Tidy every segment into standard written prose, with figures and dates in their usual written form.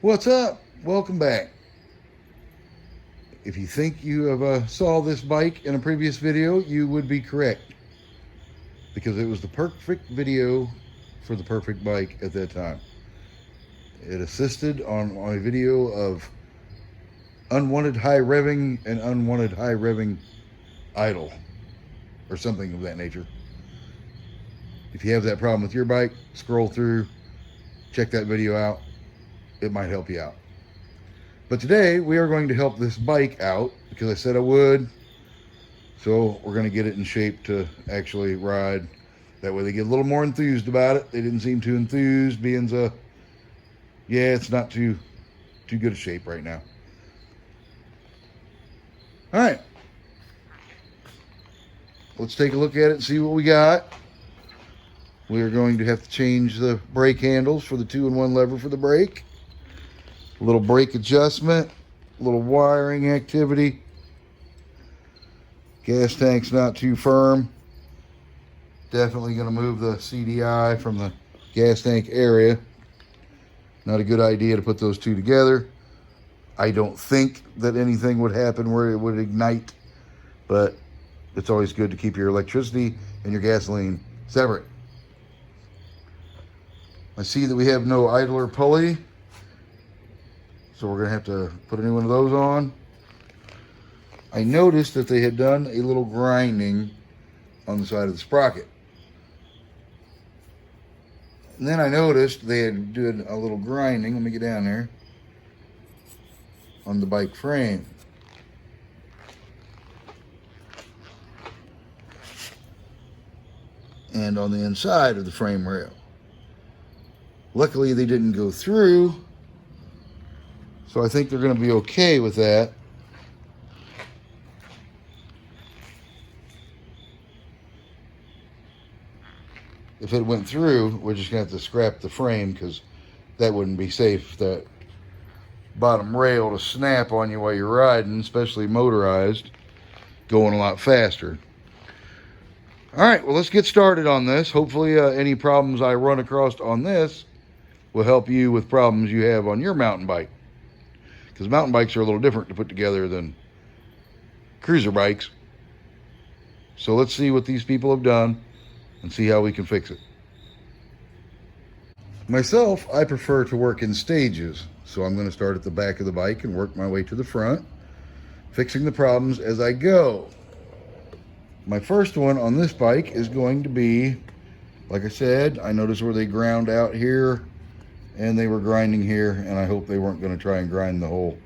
What's up? Welcome back. If you think you have saw this bike in a previous video, you would be correct, because it was the perfect video for the perfect bike at that time. It assisted on a video of unwanted high revving and unwanted high revving idle, or something of that nature. If you have that problem with your bike, scroll through, check that video out. It might help you out. But today we are going to help this bike out, because I said I would. So we're going to get it in shape to actually ride. That way they get a little more enthused about it. They didn't seem too enthused, being it's not too good a shape right now. All right, let's take a look at it and see what we got. We are going to have to change the brake handles for the 2-in-1 lever for the brake. A little brake adjustment, a little wiring activity. Gas tank's not too firm. Definitely going to move the CDI from the gas tank area. Not a good idea to put those two together. I don't think that anything would happen where it would ignite, but it's always good to keep your electricity and your gasoline separate. I see that we have no idler pulley, so we're going to have to put a new one of those on. I noticed that they had done a little grinding on the side of the sprocket. And then I noticed they had done a little grinding, let me get down there, on the bike frame. And on the inside of the frame rail. Luckily they didn't go through, so I think they're going to be okay with that. If it went through, we're just going to have to scrap the frame, because that wouldn't be safe. That bottom rail to snap on you while you're riding, especially motorized, going a lot faster. All right, well, let's get started on this. Hopefully any problems I run across on this will help you with problems you have on your mountain bike, because mountain bikes are a little different to put together than cruiser bikes. So let's see what these people have done and see how we can fix it. Myself, I prefer to work in stages, so I'm going to start at the back of the bike and work my way to the front, fixing the problems as I go. My first one on this bike is going to be, like I said, I noticed where they ground out here and they were grinding here, and I hope they weren't going to try and grind the whole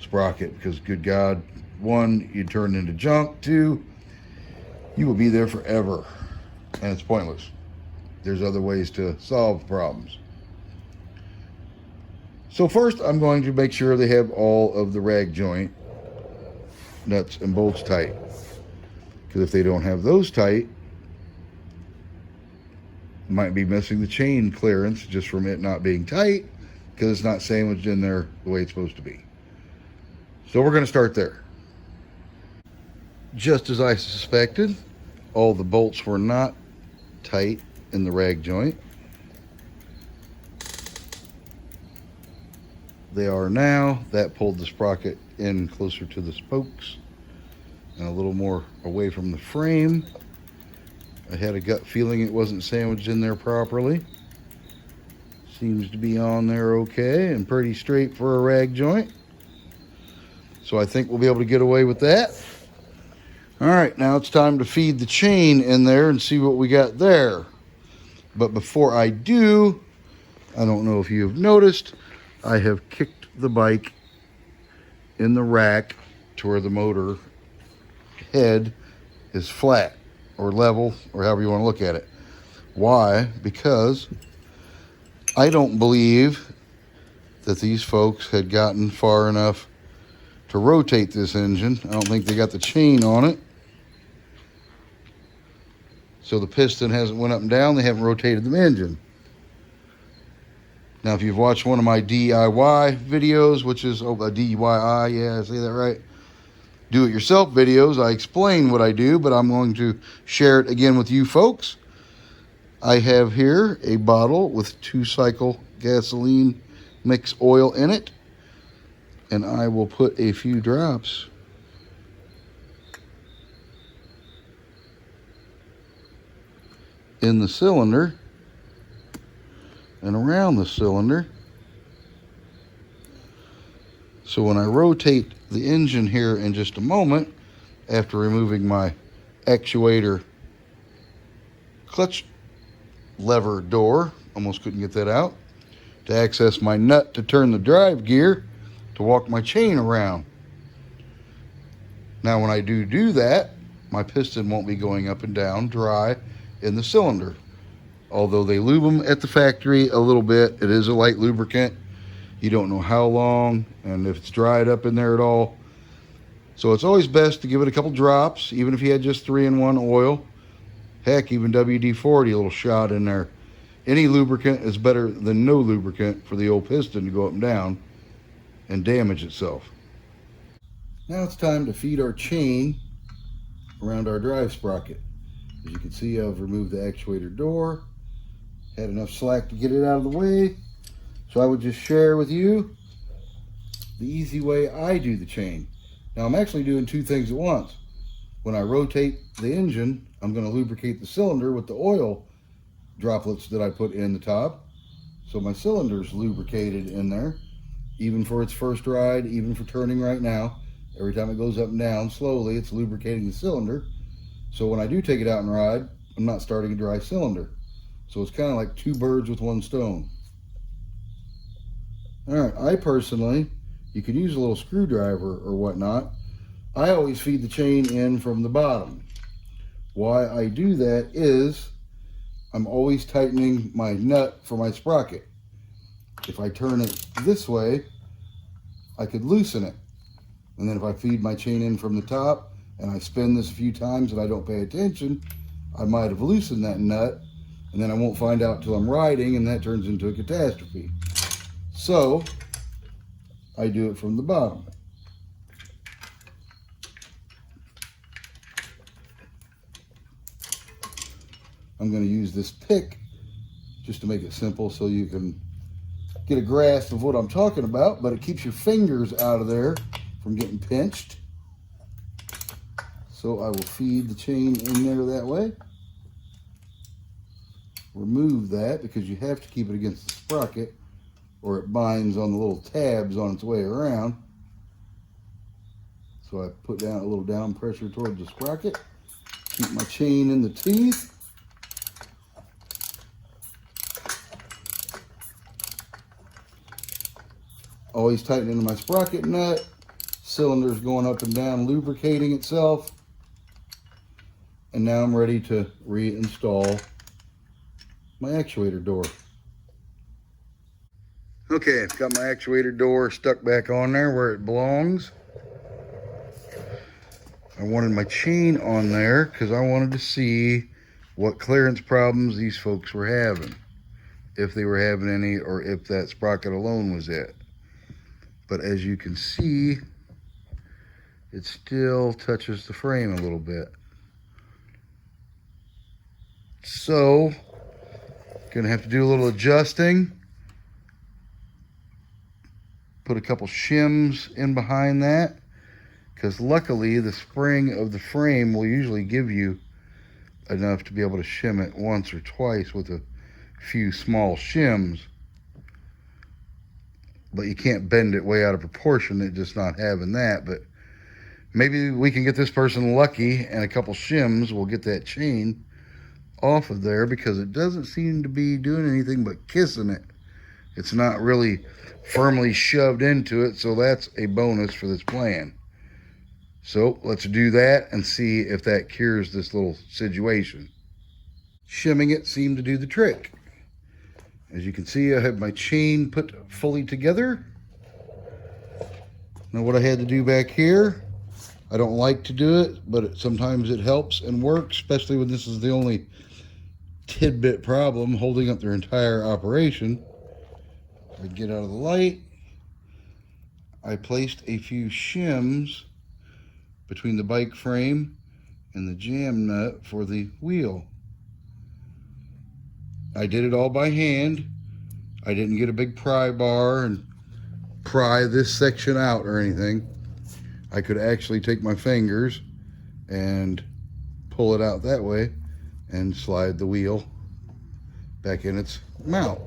sprocket, because good God, 1, you'd turn into junk. 2, you will be there forever, and it's pointless. There's other ways to solve problems. So first, I'm going to make sure they have all of the rag joint nuts and bolts tight, because if they don't have those tight, might be missing the chain clearance just from it not being tight, because it's not sandwiched in there the way it's supposed to be. So we're going to start there. Just as I suspected, all the bolts were not tight in the rag joint. They are now. That pulled the sprocket in closer to the spokes and a little more away from the frame. I had a gut feeling it wasn't sandwiched in there properly. Seems to be on there okay and pretty straight for a rag joint. So I think we'll be able to get away with that. All right, now it's time to feed the chain in there and see what we got there. But before I do, I don't know if you've noticed, I have kicked the bike in the rack to where the motor head is flat or level, or however you want to look at it. Why? Because I don't believe that these folks had gotten far enough to rotate this engine. I don't think they got the chain on it. So the piston hasn't went up and down. They haven't rotated the engine. Now, if you've watched one of my DIY videos, which is, a DIY, yeah, I say that right, do-it-yourself videos, I explain what I do, but I'm going to share it again with you folks. I have here a bottle with 2-cycle gasoline mix oil in it, and I will put a few drops in the cylinder and around the cylinder. So when I rotate the engine here in just a moment, after removing my actuator clutch lever door, almost couldn't get that out, to access my nut to turn the drive gear to walk my chain around. Now when I do that, my piston won't be going up and down dry in the cylinder. Although they lube them at the factory a little bit, it is a light lubricant. You don't know how long and if it's dried up in there at all. So it's always best to give it a couple drops, even if you had just 3-in-1 oil. Heck, even WD-40, a little shot in there. Any lubricant is better than no lubricant for the old piston to go up and down and damage itself. Now it's time to feed our chain around our drive sprocket. As you can see, I've removed the actuator door, had enough slack to get it out of the way. So I would just share with you the easy way I do the chain. Now I'm actually doing two things at once. When I rotate the engine, I'm going to lubricate the cylinder with the oil droplets that I put in the top. So my cylinder's lubricated in there, even for its first ride, even for turning right now. Every time it goes up and down slowly, it's lubricating the cylinder. So when I do take it out and ride, I'm not starting a dry cylinder. So it's kind of like two birds with one stone. All right, I personally, you can use a little screwdriver or whatnot. I always feed the chain in from the bottom. Why I do that is I'm always tightening my nut for my sprocket. If I turn it this way, I could loosen it. And then if I feed my chain in from the top and I spin this a few times and I don't pay attention, I might have loosened that nut, and then I won't find out till I'm riding, and that turns into a catastrophe. So I do it from the bottom. I'm going to use this pick just to make it simple so you can get a grasp of what I'm talking about, but it keeps your fingers out of there from getting pinched. So I will feed the chain in there that way. Remove that because you have to keep it against the sprocket or it binds on the little tabs on its way around. So I put down a little down pressure towards the sprocket, keep my chain in the teeth. Always tighten into my sprocket nut. Cylinder's going up and down, lubricating itself. And now I'm ready to reinstall my actuator door. Okay, I've got my actuator door stuck back on there where it belongs. I wanted my chain on there because I wanted to see what clearance problems these folks were having. If they were having any, or if that sprocket alone was it. But as you can see, it still touches the frame a little bit. So, gonna have to do a little adjusting. Put a couple shims in behind that, because luckily the spring of the frame will usually give you enough to be able to shim it once or twice with a few small shims. But you can't bend it way out of proportion, it just not having that. But maybe we can get this person lucky and a couple shims will get that chain off of there, because it doesn't seem to be doing anything but kissing it. It's not really firmly shoved into it, so that's a bonus for this plan. So let's do that and see if that cures this little situation. Shimming it seemed to do the trick. As you can see, I have my chain put fully together. Now what I had to do back here, I don't like to do it, but sometimes it helps and works, especially when this is the only tidbit problem holding up their entire operation. I get out of the light. I placed a few shims between the bike frame and the jam nut for the wheel. I did it all by hand. I didn't get a big pry bar and pry this section out or anything. I could actually take my fingers and pull it out that way and slide the wheel back in its mount.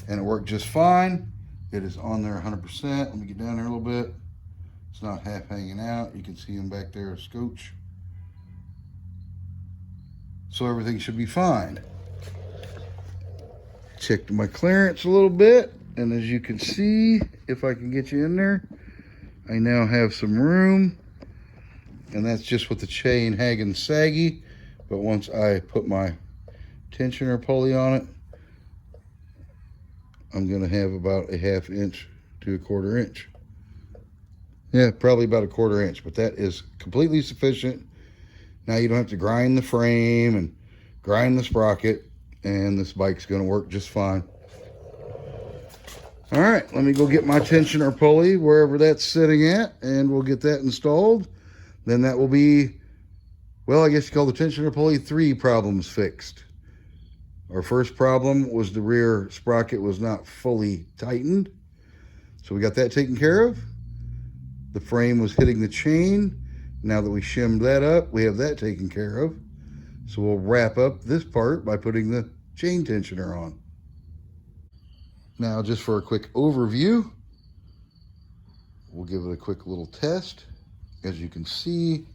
And it worked just fine. It is on there 100%. Let me get down there a little bit. It's not half hanging out. You can see them back there, scotch. So everything should be fine. Checked my clearance a little bit, and as you can see, if I can get you in there, I now have some room, and that's just with the chain hanging saggy. But once I put my tensioner pulley on it, I'm going to have about a 1/2 inch to a 1/4 inch. Yeah, probably about a 1/4 inch, but that is completely sufficient. Now you don't have to grind the frame and grind the sprocket, and this bike's going to work just fine. All right, let me go get my tensioner pulley wherever that's sitting at, and we'll get that installed. Then that will be, well, I guess you call the tensioner pulley 3 problems fixed. Our first problem was the rear sprocket was not fully tightened, so we got that taken care of. The frame was hitting the chain. Now that we shimmed that up, we have that taken care of. So we'll wrap up this part by putting the chain tensioner on. Now, just for a quick overview, we'll give it a quick little test. As you can see,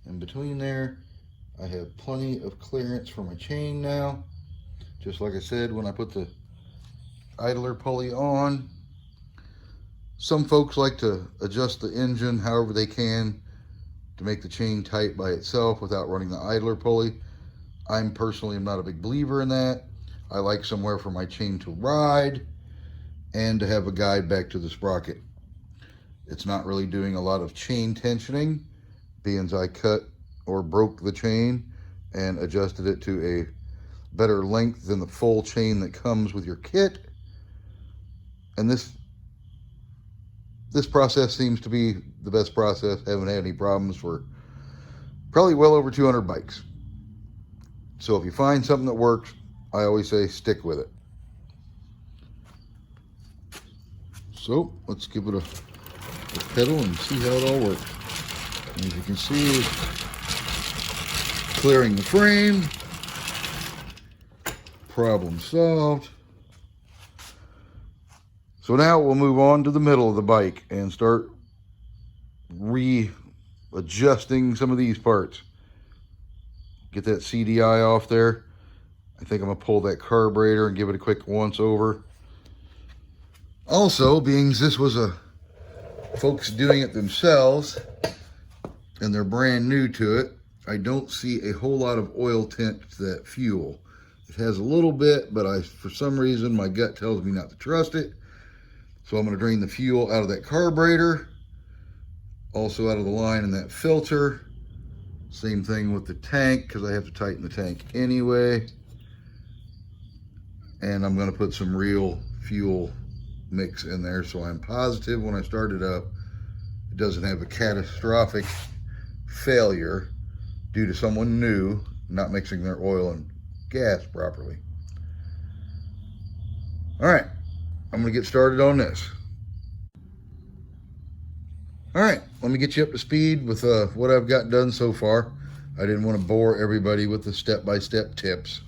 in between there, I have plenty of clearance for my chain now. Just like I said, when I put the idler pulley on, some folks like to adjust the engine however they can to make the chain tight by itself without running the idler pulley. I'm personally am not a big believer in that. I like somewhere for my chain to ride and to have a guide back to the sprocket. It's not really doing a lot of chain tensioning, being as I cut or broke the chain and adjusted it to a better length than the full chain that comes with your kit. And this process seems to be the best process. Haven't had any problems for probably well over 200 bikes. So if you find something that works, I always say stick with it. So let's give it a pedal and see how it all works. And as you can see, clearing the frame, problem solved. So now we'll move on to the middle of the bike and start readjusting some of these parts. Get that CDI off there. I think I'm gonna pull that carburetor and give it a quick once over. Also, being this was a folks doing it themselves and they're brand new to it, I don't see a whole lot of oil tint to that fuel. It has a little bit, but for some reason my gut tells me not to trust it. So I'm going to drain the fuel out of that carburetor, also out of the line in that filter. Same thing with the tank, because I have to tighten the tank anyway. And I'm going to put some real fuel mix in there, so I'm positive when I start it up, it doesn't have a catastrophic failure due to someone new not mixing their oil and gas properly. All right, I'm going to get started on this. All right, let me get you up to speed with what I've got done so far. I didn't want to bore everybody with the step-by-step tips.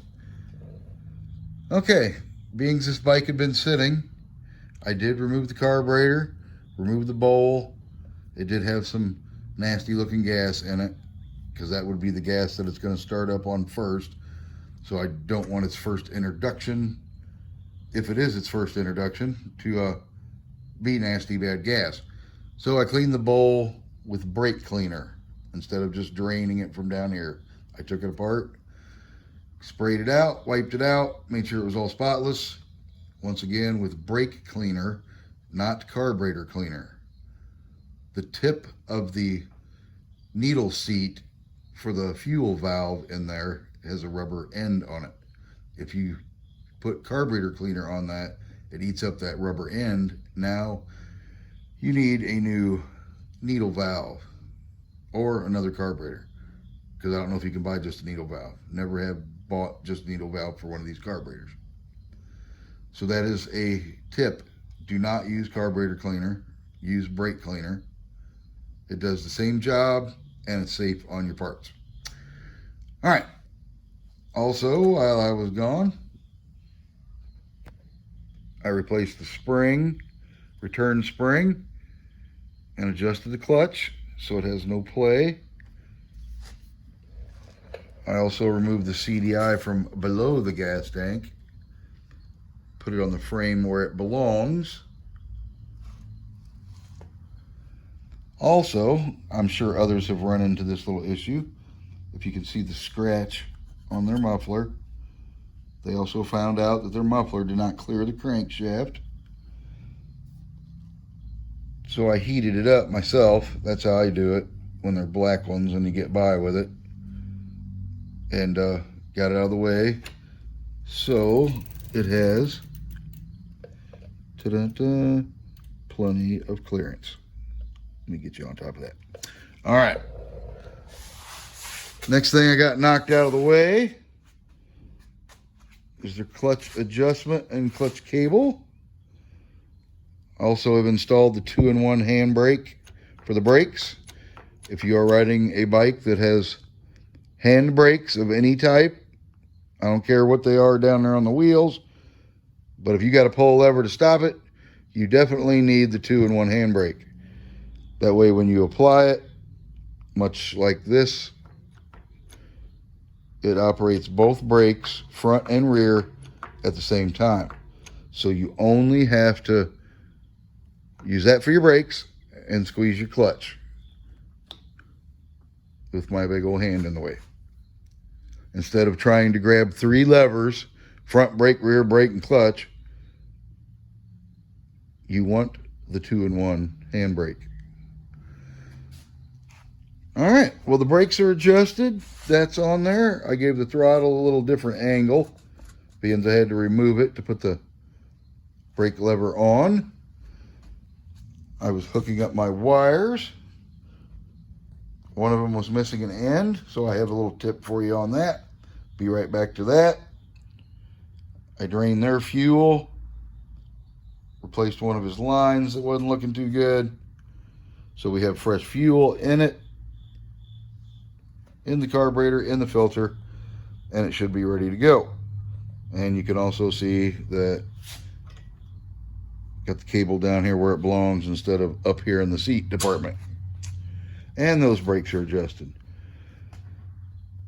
Okay, being this bike had been sitting, I did remove the carburetor, remove the bowl. It did have some nasty looking gas in it, because that would be the gas that it's going to start up on first. So I don't want its first introduction, if it is its first introduction, to be nasty bad gas. So I cleaned the bowl with brake cleaner instead of just draining it from down here. I took it apart, sprayed it out, wiped it out, made sure it was all spotless. Once again with brake cleaner, not carburetor cleaner. The tip of the needle seat for the fuel valve in there has a rubber end on it. If you put carburetor cleaner on that, it eats up that rubber end. Now you need a new needle valve or another carburetor, because I don't know if you can buy just a needle valve. Never have bought just a needle valve for one of these carburetors. So that is a tip. Do not use carburetor cleaner. Use brake cleaner. It does the same job and it's safe on your parts. All right. Also, while I was gone, I replaced the spring, return spring, and adjusted the clutch so it has no play. I also removed the CDI from below the gas tank, put it on the frame where it belongs. Also, I'm sure others have run into this little issue. If you can see the scratch on their muffler, they also found out that their muffler did not clear the crankshaft. So I heated it up myself. That's how I do it when they're black ones and you get by with it. And got it out of the way. So it has plenty of clearance. Let me get you on top of that. All right. Next thing I got knocked out of the way is their clutch adjustment and clutch cable. Also have installed the 2-in-1 handbrake for the brakes. If you are riding a bike that has hand brakes of any type, I don't care what they are down there on the wheels, but if you got to pull a lever to stop it, you definitely need the 2-in-1 handbrake. That way when you apply it, much like this, it operates both brakes, front and rear, at the same time. So you only have to use that for your brakes and squeeze your clutch with my big old hand in the way. Instead of trying to grab 3 levers, front brake, rear brake, and clutch, you want the 2-in-1 handbrake. All right, well, the brakes are adjusted. That's on there. I gave the throttle a little different angle, being I had to remove it to put the brake lever on. I was hooking up my wires. One of them was missing an end, so I have a little tip for you on that. Be right back to that. I drained their fuel, replaced one of his lines that wasn't looking too good. So we have fresh fuel in it, in the carburetor, in the filter, and it should be ready to go. And you can also see that got the cable down here where it belongs instead of up here in the seat department. And those brakes are adjusted.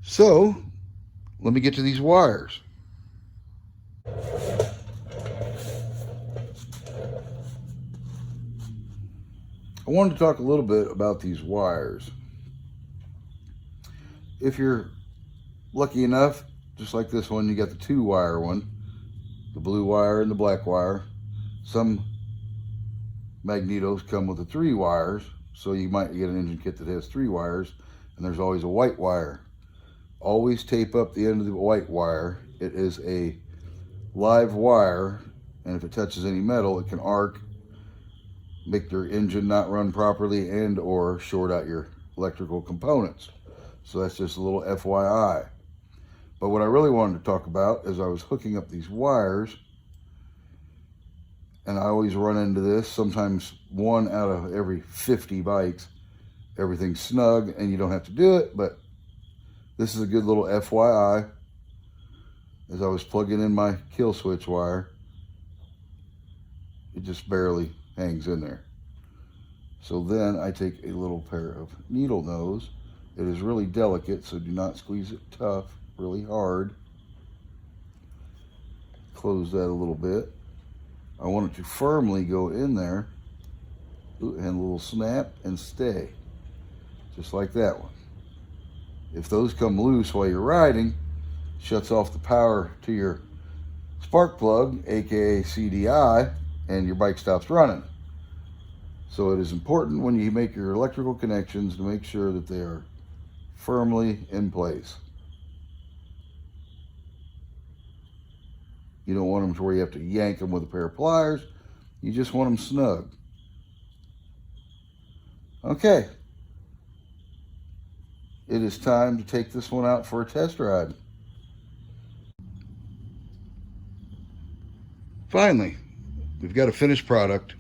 So let me get to these wires. I wanted to talk a little bit about these wires. If you're lucky enough, just like this one, you got the 2-wire one, the blue wire and the black wire. Some magnetos come with the 3 wires, so you might get an engine kit that has 3 wires, and there's always a white wire. Always tape up the end of the white wire. It is a live wire, and if it touches any metal, it can arc, make your engine not run properly, and or short out your electrical components. So that's just a little FYI. But what I really wanted to talk about is I was hooking up these wires, and I always run into this, sometimes 1 out of every 50 bikes. Everything's snug and you don't have to do it, but this is a good little FYI. As I was plugging in my kill switch wire, it just barely hangs in there. So then I take a little pair of needle nose. It is really delicate, so do not squeeze it tough, really hard. Close that a little bit. I want it to firmly go in there. Ooh, and a little snap and stay. Just like that one. If those come loose while you're riding, shuts off the power to your spark plug, aka CDI, and your bike stops running. So it is important when you make your electrical connections to make sure that they are firmly in place. You don't want them to where you have to yank them with a pair of pliers. You just want them snug. Okay. It is time to take this one out for a test ride. Finally, we've got a finished product.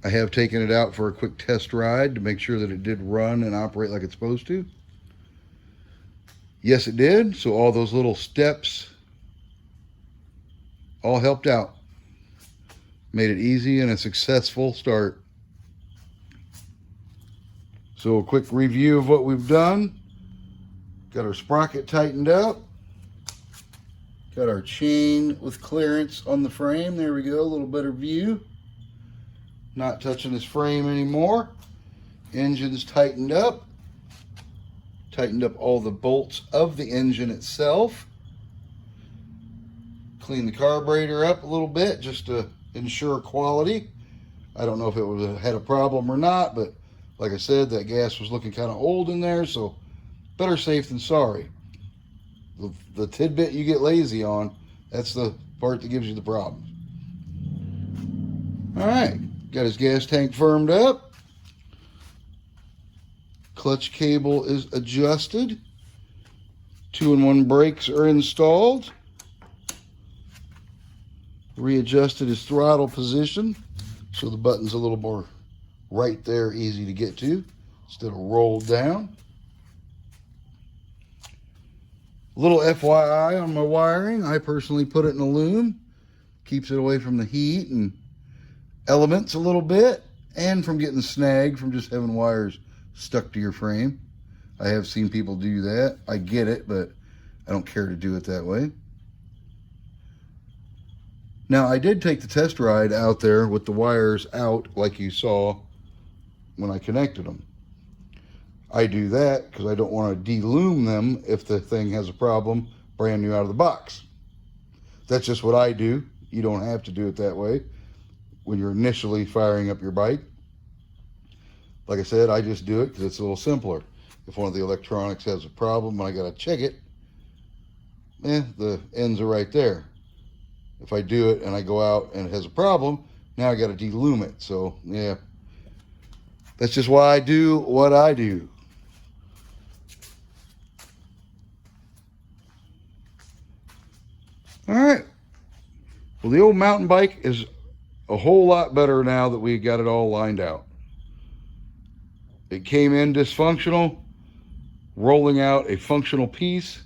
I have taken it out for a quick test ride to make sure that it did run and operate like it's supposed to. Yes, it did. So all those little steps all helped out. Made it easy and a successful start. So a quick review of what we've done. Got our sprocket tightened up. Got our chain with clearance on the frame. There we go, a little better view. Not touching this frame anymore. Engine's tightened up. Tightened up all the bolts of the engine itself. Clean the carburetor up a little bit just to ensure quality. I don't know if it would have had a problem or not, but like I said, that gas was looking kind of old in there, so better safe than sorry. The tidbit you get lazy on, that's the part that gives you the problems. All right, got his gas tank firmed up. Clutch cable is adjusted. 2-in-1 brakes are installed. Readjusted his throttle position so the button's a little more right there, easy to get to instead of rolled down. Little FYI on my wiring, I personally put it in a loom. Keeps it away from the heat and elements a little bit, and from getting snagged from just having wires stuck to your frame. I have seen people do that. I get it, but I don't care to do it that way. Now, I did take the test ride out there with the wires out like you saw when I connected them. I do that because I don't want to de-loom them if the thing has a problem brand new out of the box. That's just what I do. You don't have to do it that way when you're initially firing up your bike. Like I said, I just do it because it's a little simpler. If one of the electronics has a problem and I got to check it, the ends are right there. If I do it and I go out and it has a problem, now I got to de-loom it. So, yeah, that's just why I do what I do. All right. Well, the old mountain bike is a whole lot better now that we got it all lined out. It came in dysfunctional, rolling out a functional piece.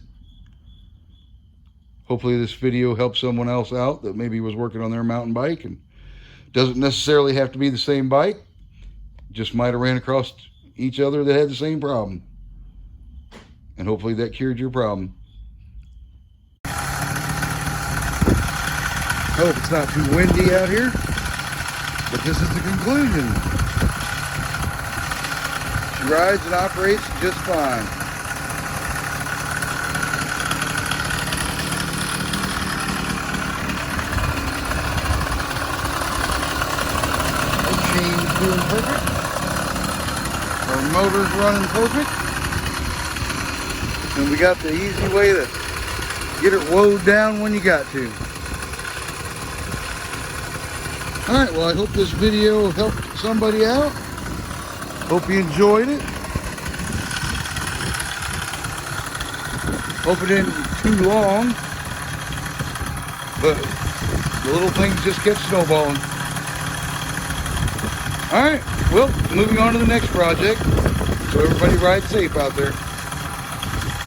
Hopefully this video helps someone else out that maybe was working on their mountain bike and doesn't necessarily have to be the same bike. Just might have ran across each other that had the same problem. And hopefully that cured your problem. I hope it's not too windy out here, but this is the conclusion. She rides and operates just fine. Our chain's doing perfect. Our motor's running perfect. And we got the easy way to get it wound down when you got to. Alright, well, I hope this video helped somebody out. Hope you enjoyed it. Hope it didn't be too long. But the little things just kept snowballing. Alright, well, moving on to the next project. So everybody ride safe out there.